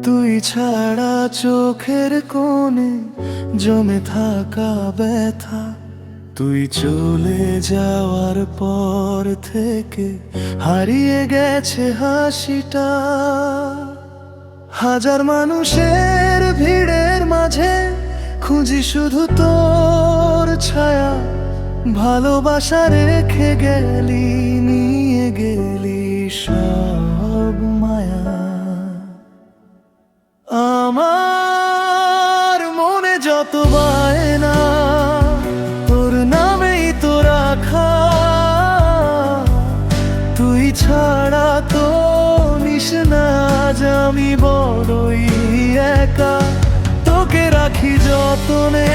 তুই ছাড়া চোখের কোণে জমে থাকা ব্যথা, তুই চলে যাওয়ার পর থেকে হারিয়ে গেছে হাসিটা। হাজার মানুষের ভিড়ের মাঝে খুঁজি শুধু তোর ছায়া, ভালোবাসা রেখে গেলি, নিয়ে গেলি সব মায়া। আমার মনে যত বায়না তোর নামেই তো রাখা, তুই ছাড়া তো নিস না আজ আমি বড়ই একা। তোকে রাখি যতনে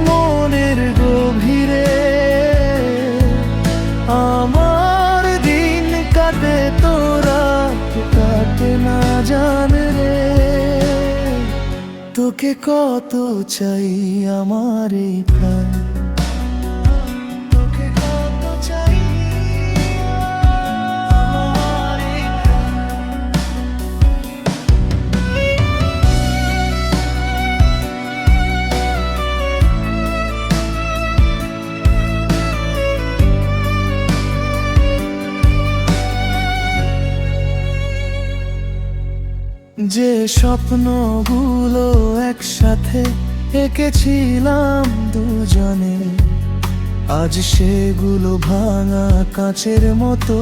মনের গভীরে, আমার দিন কাটে তোরা কাটে না জানে রে। তোকে কত চাই আমার এই প্রাণ, তোকে কত চাই আমার এই যে স্বপ্নগুলো একসাথে এঁকেছিলাম দুজনে, আজ সেগুলো ভাঙা কাঁচের মতো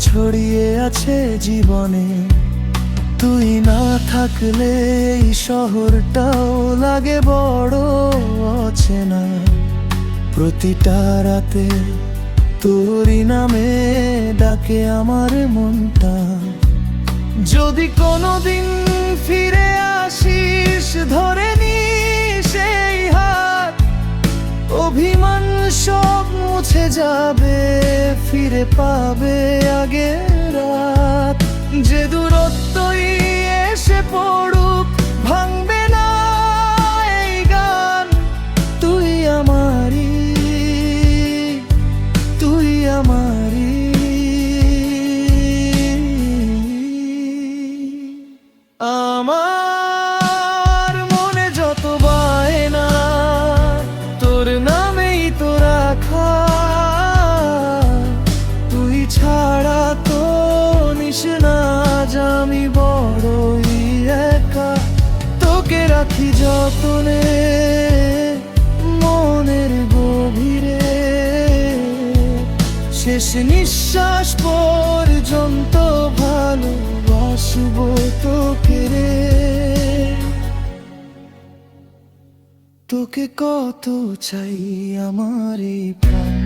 ছড়িয়ে আছে জীবনে। তুই না থাকলে এই শহরটাও লাগে বড় অচেনা। প্রতিটা রাতে তোরই নামে ডাকে আমার মনটা। যদি কোনোদিন ফিরে আসিস ধরে নিস সেই হাত, অভিমান সব মুছে যাবে, ফিরে পাবে আগের রাত। যে দূরত্বই এসে পড়ুক ভাঙবে না এই গান। তুই আমারই, তুই আমারই। আমার মনে যত বায়না তোর নামেই তো রাখা, তুই ছাড়া তো নিস না আজ আমি বড়ই একা। তোকে রাখি যতনে মনের গভীরে, শেষ নিঃশ্বাস পর্যন্ত ভালোবাসবো তোকে রে। তোকে কত চাই আমার এই প্রাণ।